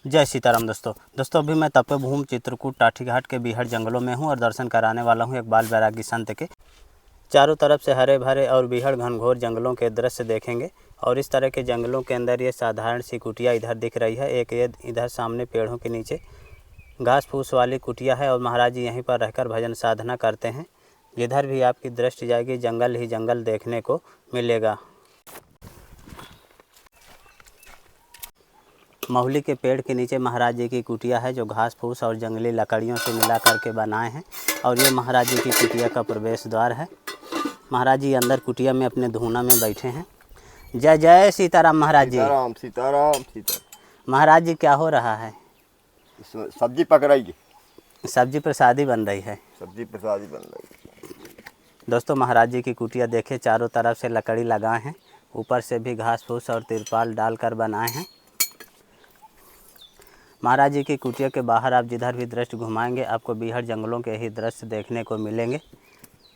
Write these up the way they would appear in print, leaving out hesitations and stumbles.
जय सीताराम दोस्तों अभी मैं तपोभूमि चित्रकूट टाठी घाट के बीहड़ जंगलों में हूं और दर्शन कराने वाला हूं एक बाल बैरागी संत के। चारों तरफ से हरे भरे और बीहड़ घनघोर जंगलों के दृश्य देखेंगे। और इस तरह के जंगलों के अंदर ये साधारण सी कुटिया इधर दिख रही है, एक ये इधर सामने पेड़ों के नीचे घास फूस वाली कुटिया है और महाराज जी यहीं पर रहकर भजन साधना करते हैं। जिधर भी आपकी दृष्टि जाएगी जंगल ही जंगल देखने को मिलेगा। महुली के पेड़ के नीचे महाराज जी की कुटिया है जो घास फूस और जंगली लकड़ियों से मिला करके बनाए हैं। और ये महाराज जी की कुटिया का प्रवेश द्वार है। महाराज जी अंदर कुटिया में अपने धूना में बैठे हैं। जय जय सीताराम महाराज जी। सीताराम सीताराम सीताराम। महाराज जी क्या हो रहा है? इसमें सब्जी पक रही है। सब्जी प्रसादी बन रही है। सब्जी प्रसादी बन रही है। दोस्तों महाराज जी की कुटिया देखे, चारों तरफ से लकड़ी लगाए हैं, ऊपर से भी घास फूस और तिरपाल डालकर बनाए हैं। महाराज जी की कुटिया के बाहर आप जिधर भी दृष्टि घुमाएंगे आपको बीहड़ जंगलों के ही दृश्य देखने को मिलेंगे।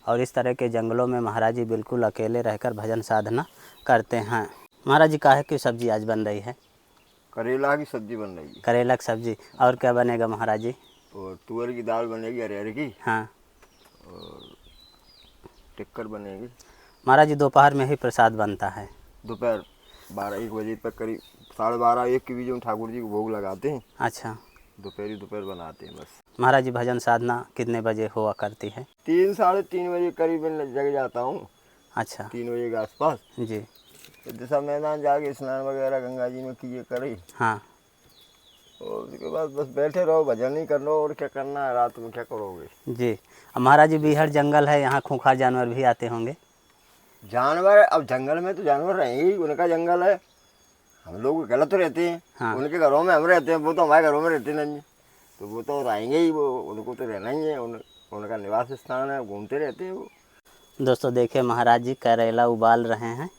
और इस तरह के जंगलों में महाराज जी बिल्कुल अकेले रहकर भजन साधना करते हैं। महाराज जी काहे की सब्जी आज बन रही है? करेला की सब्जी बन रही है। करेला की सब्जी। और क्या बनेगा महाराज जी? और तुअर की दाल बनेगी अरहर की। हाँ। और टिक्कर बनेगी। महाराज जी दोपहर में ही प्रसाद बनता है? दोपहर 12-1 बजे तक, करीब 12:30-1 के बीच में ठाकुर जी को भोग लगाते हैं। अच्छा। दोपहर बनाते हैं बस। महाराज जी भजन साधना कितने बजे हुआ करती है? 3-3:30 बजे करीब जग जाता हूँ। अच्छा। 3 बजे के आसपास जी। दिशा मैदान जाके स्नान वगैरह गंगा जी में किए करे। हाँ। और उसके बाद बस बैठे रहो, भजन ही कर लो, और क्या करना है, रात में क्या करोगे जी। अब महाराज जी बीहड़ जंगल है, यहाँ खूंखार जानवर भी आते होंगे? जानवर अब जंगल में तो जानवर रहेंगे ही, उनका जंगल है। हम लोग गलत रहते हैं। हाँ। उनके घरों में हम रहते हैं, वो तो हमारे घरों में रहते नहीं, तो वो तो रहेंगे ही, वो उनको तो रहना ही है। उनका निवास स्थान है, घूमते रहते हैं वो। दोस्तों देखिए महाराज जी करेला उबाल रहे हैं।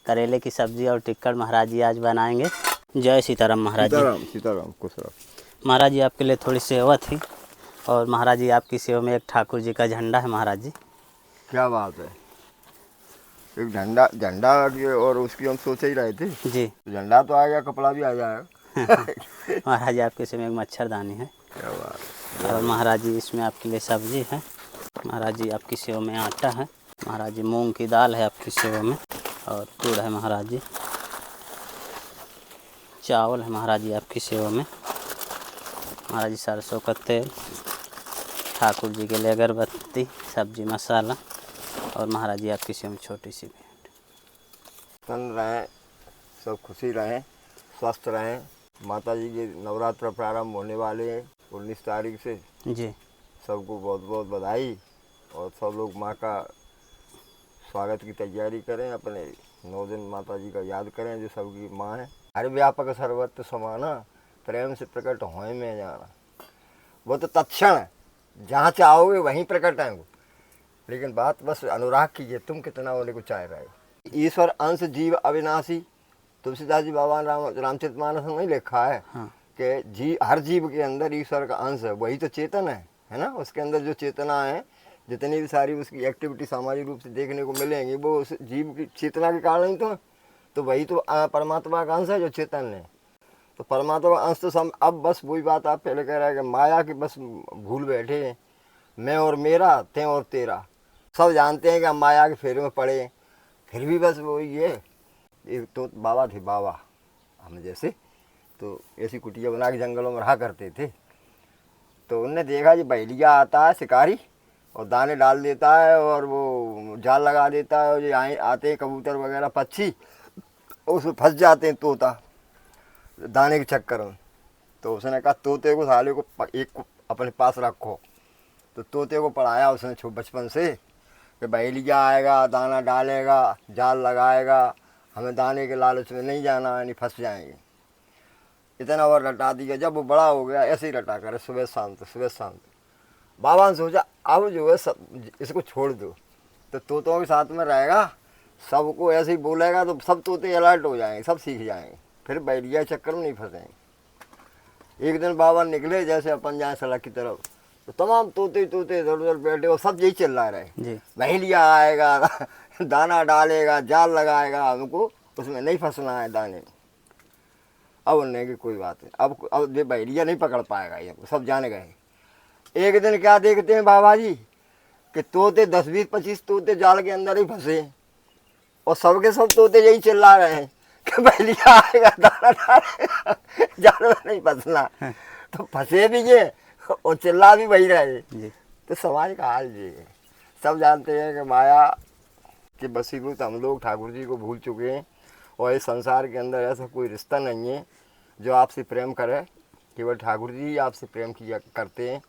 करेले की सब्जी और टिक्कर महाराज जी आज बनाएंगे। जय सीताराम महाराज जी। सीताराम सीताराम खुश रहो। महाराज जी आपके लिए थोड़ी सेवा थी। और महाराज जी आपकी सेवा में एक ठाकुर जी का झंडा है महाराज जी। क्या बात है। एक झंडा और उसकी हम सोच ही रहे थे जी। झंडा तो आ गया, कपड़ा भी आ जाएगा। महाराज जी आपके सेवा में एक मच्छरदानी है। क्या बात। और महाराज जी इसमें आपके लिए सब्जी है। महाराज जी आपकी सेवा में आटा है। महाराज जी मूंग की दाल है आपकी सेवा में। और गुड़ है महाराज जी। चावल है महाराज जी आपकी सेवा में। महाराज जी सरसों का तेल, ठाकुर जी के लिए अगरबत्ती, सब्जी मसाला। और महाराज जी आपकी सेवा में छोटी सी भेंट। तन रहें, सब खुशी रहें, स्वस्थ रहें। माता जी के नवरात्र प्रारंभ होने वाले हैं 19 तारीख से। जी। सबको बहुत बहुत बधाई। और सब लोग माँ का स्वागत की तैयारी करें, अपने 9 दिन माता जी का याद करें जो सबकी माँ है। हर व्यापक सर्वत्र समाना, प्रेम से प्रकट होए में जाना। वो तो तत्क्षण जहाँ चाहोगे वहीं प्रकट है वो। लेकिन बात बस अनुराग कीजिए, तुम कितना होने को चाह रहे हो। ईश्वर अंश जीव अविनाशी, तुलसीदास जी बाबा रामचरितमानस में नहीं लिखा है। हाँ। कि हर जीव के अंदर ईश्वर का अंश है, वही तो चेतन है ना। उसके अंदर जो चेतना है, जितनी भी सारी उसकी एक्टिविटी सामाजिक रूप से देखने को मिलेंगी, वो उस जीव की चेतना के कारण ही तो वही तो परमात्मा का अंश है जो चेतन है। तो परमात्मा का अंश तो अब बस वही बात आप पहले कह रहे हैं कि माया की बस भूल बैठे हैं। मैं और मेरा, ते और तेरा, सब जानते हैं कि हम माया के फेरे में पड़े, फिर भी बस वही है। एक तो बाबा थे, बाबा हम जैसे, तो ऐसी कुटिया बना के जंगलों में रहा करते थे। तो उनने देखा जी बैलिया आता है शिकारी और दाने डाल देता है और वो जाल लगा देता है, और ये आते हैं कबूतर वगैरह पक्षी, उसमें फंस जाते हैं तोता दाने के चक्कर में। तो उसने कहा तोते को साले को एक को अपने पास रखो। तो तोते को पढ़ाया उसने बचपन से कि बैलिया आएगा, दाना डालेगा, जाल लगाएगा, हमें दाने के लालच में नहीं जाना, यानी फंस जाएंगे। इतना और रटा दिया। जब वो बड़ा हो गया ऐसे ही रटा करे, सुबह शाम। बाबा ने सोचा अब जो है सब इसको छोड़ दो, तो तोतों के साथ में रहेगा, सबको ऐसे ही बोलेगा तो सब तोते अलर्ट हो जाएंगे, सब सीख जाएंगे, फिर बैलिया चक्कर में नहीं फंसेंगे। एक दिन बाबा निकले जैसे अपन जाए सड़क की तरफ, तो तमाम तोते इधर उधर बैठे और सब यही चिल्ला रहे, बैलिया आएगा, दाना डालेगा, जाल लगाएगा, हमको उसमें नहीं फंसना है दाने। अब उन्हें की कोई बात नहीं, अब ये बैरिया नहीं पकड़ पाएगा, ये सब जाने गए। एक दिन क्या देखते हैं बाबा जी कि तोते 10-20-25 तोते जाल के अंदर ही फंसे, और सबके सब तोते यही चिल्ला रहे हैं कि बैरिया आएगा दाना डालेगा, जाल में नहीं फंसना। तो फंसे भी ये और चिल्ला भी वही रहे। जी तो समाज का हाल ये है। सब जानते हैं कि माया के बसीभूत हम लोग ठाकुर जी को भूल चुके हैं, और इस संसार के अंदर ऐसा कोई रिश्ता नहीं है जो आपसे प्रेम करे, केवल ठाकुर जी ही आपसे प्रेम किया करते हैं।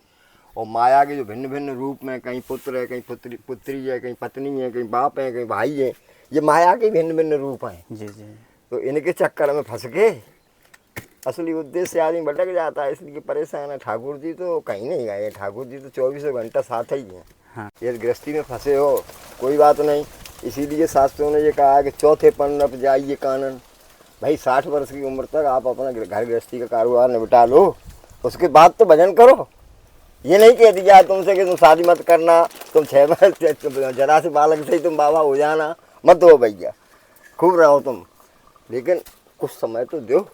और माया के जो भिन्न भिन्न रूप में, कहीं पुत्र है, कहीं पुत्री है, कहीं पत्नी है, कहीं बाप है, कहीं भाई है, ये माया के भिन्न भिन्न रूप हैं। जी जी तो इनके चक्कर में फंस के असली उद्देश्य आदमी भटक जाता है, इसलिए परेशान है। ठाकुर जी तो कहीं नहीं गए, ठाकुर जी तो 24 घंटा साथ ही हैं। हाँ ये गृहस्थी में फंसे हो कोई बात नहीं, इसीलिए शास्त्रों ने ये कहा है कि चौथे पन्न पर जाइए कानन। भाई 60 वर्ष की उम्र तक आप अपना घर गृहस्थी का कारोबार निपटा लो, उसके बाद तो भजन करो। ये नहीं कह दिया तुमसे कि तुम शादी मत करना, तुम 6 वर्ष जरा से बालक से ही तुम बाबा हो जाना, मत हो भैया, खूब रहो तुम, लेकिन कुछ समय तो दो।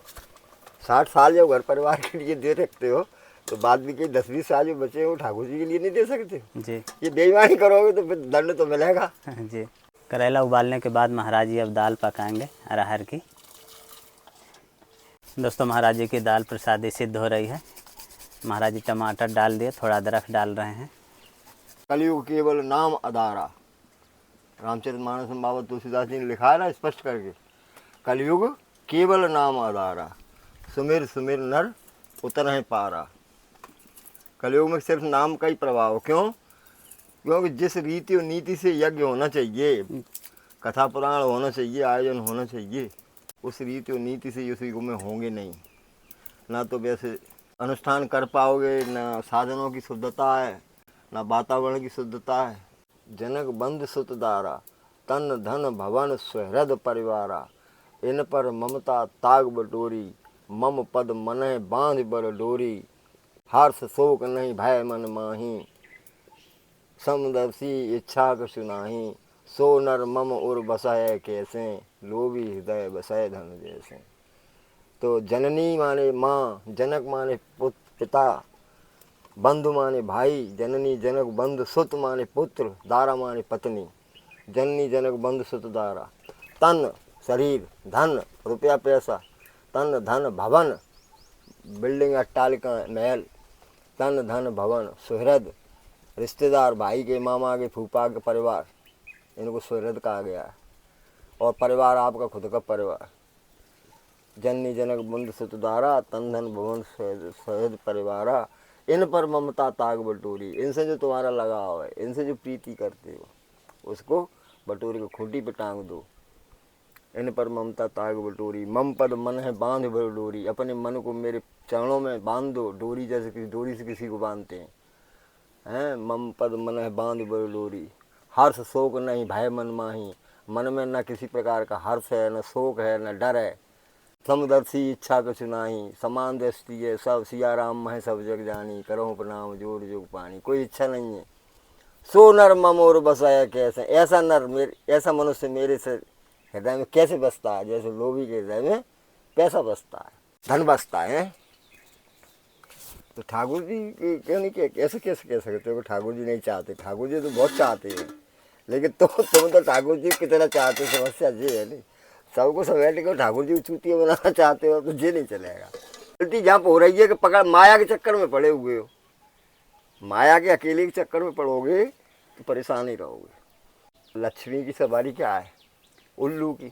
60 साल जब घर परिवार के लिए दे रखते हो, तो बाद में के 10-20 साल जो बचे हो ठाकुर जी के लिए नहीं दे सकते। जी ये बेईमानी करोगे तो फिर दंड तो मिलेगा। जी। करेला उबालने के बाद महाराज जी अब दाल पकाएंगे अरहर की। दोस्तों महाराज जी की दाल प्रसादी सिद्ध हो रही है। महाराज जी टमाटर डाल दिए, थोड़ा अदरक डाल रहे हैं। कलयुग केवल नाम आधारा, रामचरितमानस में बाबा तुलसीदास जी ने लिखा है ना स्पष्ट करके, कलयुग केवल नाम आधारा, सुमिर सुमिर नर उतर पारा। कलयुग में सिर्फ नाम का ही प्रभाव, क्यों? क्योंकि जिस रीति और नीति से यज्ञ होना चाहिए, कथा पुराण होना चाहिए, आयोजन होना चाहिए, उस रीति और नीति से उस युग में होंगे नहीं। ना तो वैसे अनुष्ठान कर पाओगे, ना साधनों की शुद्धता है, ना वातावरण की शुद्धता है। जनक बंध सुतदारा, तन धन भवन सुहृद परिवारा, इन पर ममता ताग बटोरी, मम पद मनह बांध बर डोरी, हर्ष शोक नहीं भय मन माही, समदर्शी इच्छा कछु नाही, सो नर मम उर बसय कैसे, लोभी हृदय बसय धन जैसे। तो जननी माने माँ, जनक माने पिता, बंधु माने भाई, जननी जनक बंधु सुत माने पुत्र, दारा माने पत्नी। जननी जनक बंधु सुत दारा, तन शरीर, धन रुपया पैसा, तन धन भवन बिल्डिंग अट्टालिका महल, तन धन भवन सुहृद रिश्तेदार, भाई के, मामा के, फूफा के परिवार, इनको सुहृद कहा गया है। और परिवार आपका खुद का परिवार। जननी जनक बंधु सुत दारा, तन धन भवन सुहृद परिवारा, इन पर ममता ताग बटोरी। इनसे जो तुम्हारा लगाव है, इनसे जो प्रीति करते हो, उसको बटोरी को खूंटी पे टांग दो। इन पर ममता ताग बटोरी, मम पद मन है बांध भर डोरी। अपने मन को मेरे चरणों में बांध दो, डोरी जैसे किसी डोरी से किसी को बांधते हैं। मम पद मन है बांध भर डोरी, हर्ष शोक नहीं भय मन माही। मन में न किसी प्रकार का हर्ष है, न शोक है, न डर है। समदर्शी इच्छा कुछ नाही, समान दृष्टि है सब, सिया राम है सब जग जानी, करो प्रणाम जोड़ जोग पानी। कोई इच्छा नहीं है। सो नर मम और बसाया कैसे, ऐसा नर मेरे, ऐसा मनुष्य मेरे से हृदय में कैसे बसता है, जैसे लोभी के हृदय में पैसा बसता है, धन बसता है। तो ठाकुर जी क्यों नहीं, कैसे कैसे कह सकते हो ठाकुर जी नहीं चाहते? ठाकुर जी तो बहुत चाहते हैं, लेकिन तुम तो ठाकुर जी कितना चाहते हो, समस्या ये है नहीं। सबको समेट के ठाकुर जी चूतिया बनाना चाहते हो तो ये नहीं चलेगा। गलती जहाँ हो रही है कि पकड़ माया के चक्कर में पड़े हुए हो, माया के अकेले के चक्कर में पड़ोगे तो परेशान ही रहोगे। लक्ष्मी की सवारी क्या है? उल्लू की।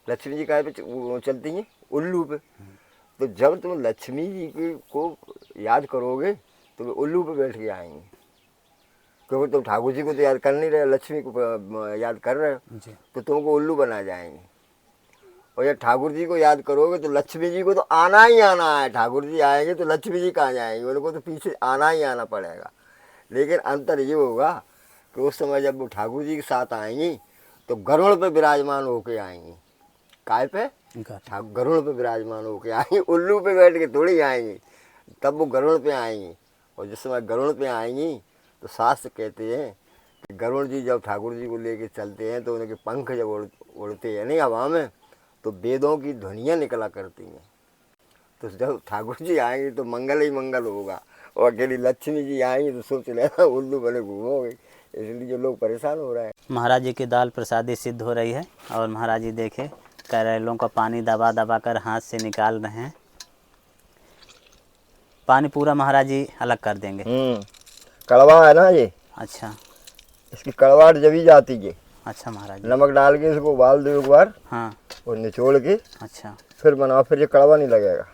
लक्ष्मी जी काय पे चलती हैं? उल्लू पे। तो जब तुम लक्ष्मी जी को याद करोगे तो वे उल्लू पे बैठ के आएंगे, क्योंकि तुम ठाकुर जी को तो याद कर नहीं रहे, लक्ष्मी को याद कर रहे हो, तो तुमको उल्लू बना जाएंगे। और जब ठाकुर जी को याद करोगे तो लक्ष्मी जी को तो आना ही आना है। ठाकुर जी आएंगे तो लक्ष्मी जी कहाँ जाएंगे, उनको तो पीछे आना ही आना पड़ेगा। लेकिन अंतर ये होगा कि उस समय जब वो ठाकुर जी के साथ आएंगी तो गरुड़ पे विराजमान होके आएंगी। काय पे? गरुड़ पे विराजमान होके आएंगी, उल्लू पे बैठ के थोड़ी आएंगी। तब वो गरुड़ पे आएंगी। और जिस समय गरुड़ पे आएंगी तो शास्त्र कहते हैं कि गरुड़ जी जब ठाकुर जी को लेके चलते हैं तो उनके पंख जब उड़ते हैं नहीं हवा में, तो वेदों की ध्वनियाँ निकला करती हैं। तो जब ठाकुर जी आएंगे तो मंगल ही मंगल होगा, और अकेली लक्ष्मी जी आएंगी तो सोच लेना उल्लू बने घूमोगे। इसलिए जो लोग परेशान हो रहे हैं। महाराज जी की दाल प्रसादी सिद्ध हो रही है और महाराज जी देखे करेलों का पानी दबा दबा कर हाथ से निकाल रहे हैं। पानी पूरा महाराज जी अलग कर देंगे। कड़वा है ना ये, अच्छा इसकी कड़वाहट जभी जाती है। अच्छा महाराज जी। नमक डाल के इसको उबाल दो एक बार, हाँ और निचोड़ के अच्छा फिर बनाओ, फिर ये कड़वा नहीं लगेगा।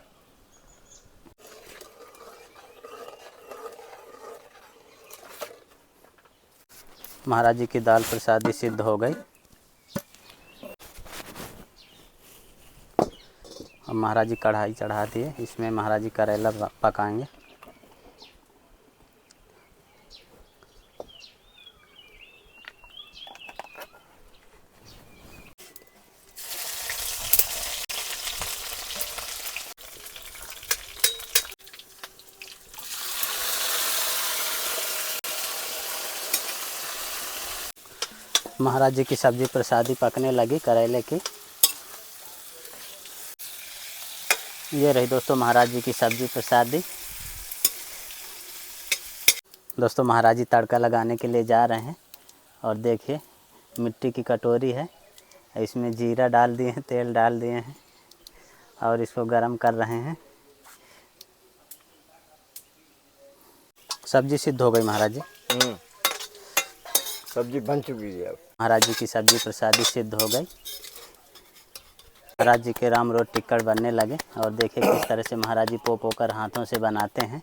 महाराज जी की दाल प्रसादी सिद्ध हो गई। अब महाराज जी कढ़ाई चढ़ा दिए, इसमें महाराज जी करेला पकाएंगे। महाराज जी की सब्जी प्रसादी पकने लगी करेले की। ये रही दोस्तों महाराज जी की सब्जी प्रसादी। दोस्तों महाराज जी तड़का लगाने के लिए जा रहे हैं और देखिए मिट्टी की कटोरी है, इसमें जीरा डाल दिए हैं, तेल डाल दिए हैं और इसको गरम कर रहे हैं। सब्जी सिद्ध हो गई महाराज जी। सब्जी बन चुकी है। अब महाराज जी की सब्जी प्रसादी सिद्ध हो गई। महाराज जी के राम रोट टिक्कड़ बनने लगे और देखिए किस तरह से महाराज जी पो कर हाथों से बनाते हैं।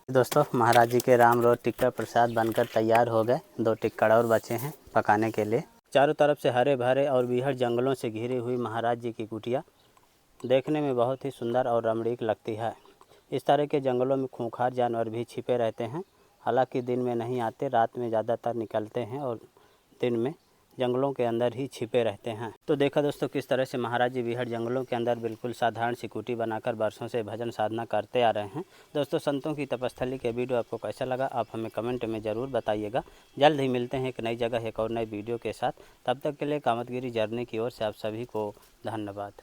दोस्तों महाराज जी के राम रोट टिक्कड़ प्रसाद बनकर तैयार हो गए। 2 टिक्कड़ और बचे हैं पकाने के लिए। चारों तरफ से हरे भरे और बीहड़ जंगलों से घिरी हुई महाराज जी की कुटिया देखने में बहुत ही सुंदर और रमणीक लगती है। इस तरह के जंगलों में खूंखार जानवर भी छिपे रहते हैं। हालांकि दिन में नहीं आते, रात में ज़्यादातर निकलते हैं और दिन में जंगलों के अंदर ही छिपे रहते हैं। तो देखा दोस्तों किस तरह से महाराज जी बीहड़ जंगलों के अंदर बिल्कुल साधारण सी कुटी बनाकर वर्षों से भजन साधना करते आ रहे हैं। दोस्तों संतों की तपस्थली के वीडियो आपको कैसा लगा आप हमें कमेंट में ज़रूर बताइएगा। जल्द ही मिलते हैं एक नई जगह एक और नई वीडियो के साथ। तब तक के लिए कामतगिरी जर्नी की ओर से आप सभी को धन्यवाद।